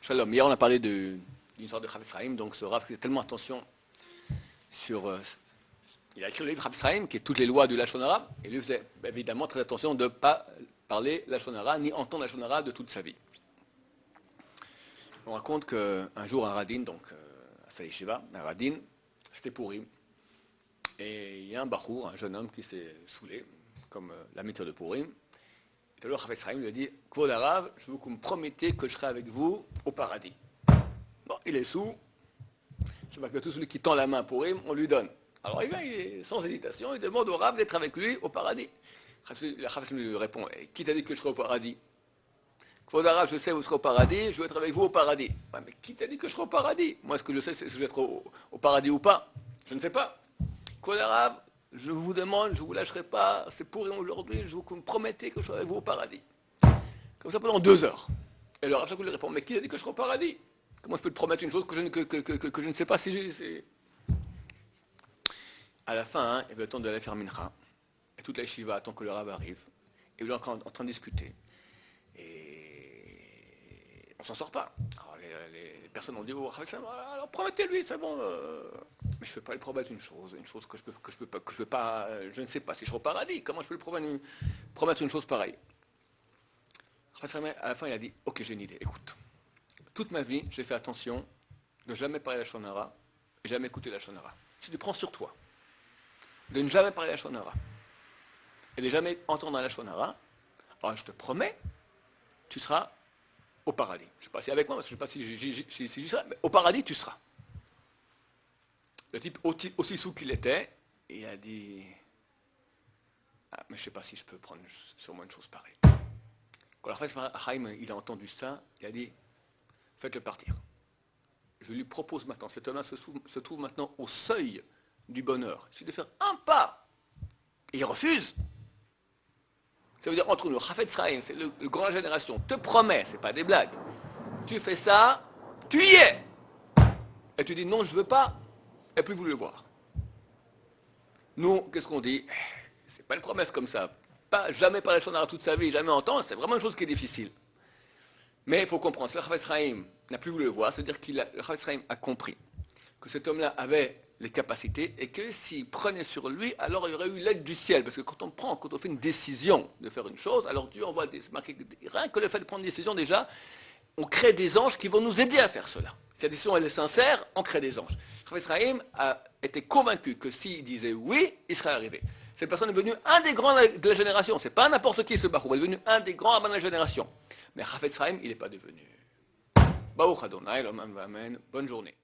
Shalom. Hier, on a parlé d'une histoire de Chafetz Chaim, donc ce Rav fait tellement attention sur. Il a écrit le livre Chafetz Chaim, qui est toutes les lois du Lashon Hara, et lui faisait évidemment très attention de ne pas parler Lashon Hara, ni entendre Lashon Hara de toute sa vie. On raconte qu'un jour, un Radin, donc à Sa Yeshiva, un Radin, c'était Purim, et il y a un Bachour, un jeune homme qui s'est saoulé, comme la mitzvah de Purim. Et alors Chafetz Chaim lui a dit, Kvod Harav, je veux que vous me promettez que je serai avec vous au paradis. Bon, il est saoul. Je sais pas que tout celui qui tend la main pour Purim, on lui donne. Alors il vient, sans hésitation, il demande au Rav d'être avec lui au paradis. Le Chafetz lui répond, qui t'a dit que je serai au paradis? Kvod Harav, je sais où vous serez au paradis, je veux être avec vous au paradis. Ouais, mais qui t'a dit que je serai au paradis? Moi, ce que je sais, c'est si je vais être au paradis ou pas. Je ne sais pas. Kvod Harav, je vous demande, je ne vous lâcherai pas, c'est pour aujourd'hui, je vous me promettez que je serai avec vous au paradis. Comme ça pendant 2 heures. Et le Rav lui répond, mais qui a dit que je serai au paradis? Comment je peux te promettre une chose que je ne sais pas si j'ai... À la fin, il veut attendre de la faire mincha. Et toute la yeshiva attend que le Rav arrive. Et il est encore en train de discuter. Et on s'en sort pas. Alors les personnes ont dit, oh, alors promettez-lui, c'est bon. Mais je ne peux pas lui promettre une chose que je peux pas, je ne sais pas si je serai au paradis. Comment je peux lui promettre une chose pareille? À la fin, il a dit, ok, j'ai une idée, écoute. Toute ma vie, j'ai fait attention de ne jamais parler la Lashon Hara et jamais écouter la Lashon Hara. Si tu prends sur toi de ne jamais parler la Lashon Hara et de jamais entendre la Lashon Hara, alors je te promets, tu seras au paradis. Je ne sais pas si avec moi, parce que je ne sais pas si j'y serai, mais au paradis, tu seras. Le type aussi sous qu'il était, il a dit, ah, mais je ne sais pas si je peux prendre sur moi une chose pareille. Quand Chafetz Chaim il a entendu ça, il a dit, faites-le partir. Je lui propose maintenant, cet homme-là se trouve maintenant au seuil du bonheur. Il suffit de faire un pas. Et il refuse. Ça veut dire, entre nous, Chafetz Chaim, c'est le grand génération, te promet, c'est pas des blagues. Tu fais ça, tu y es. Et tu dis, non, je veux pas, et plus voulu le voir. Nous, qu'est-ce qu'on dit? C'est pas une promesse comme ça. Pas jamais parler de Lashon Hara toute sa vie, jamais entendre, c'est vraiment une chose qui est difficile. Mais il faut comprendre, si le Chafetz Chaim n'a plus voulu le voir, c'est-à-dire que le Chafetz Chaim a compris que cet homme-là avait les capacités et que s'il prenait sur lui, alors il y aurait eu l'aide du ciel. Parce que quand on fait une décision de faire une chose, alors Dieu envoie rien que le fait de prendre une décision déjà, on crée des anges qui vont nous aider à faire cela. Si la décision elle est sincère, on crée des anges. Chafetz Chaim a été convaincu que s'il disait oui, il serait arrivé. Cette personne est devenue un des grands de la génération. C'est pas n'importe qui ce Bachour, il est devenu un des grands rabbins de la génération. Mais Chafetz Chaim, il n'est pas devenu. Baruch Adonai, l'homme, amen. Bonne journée.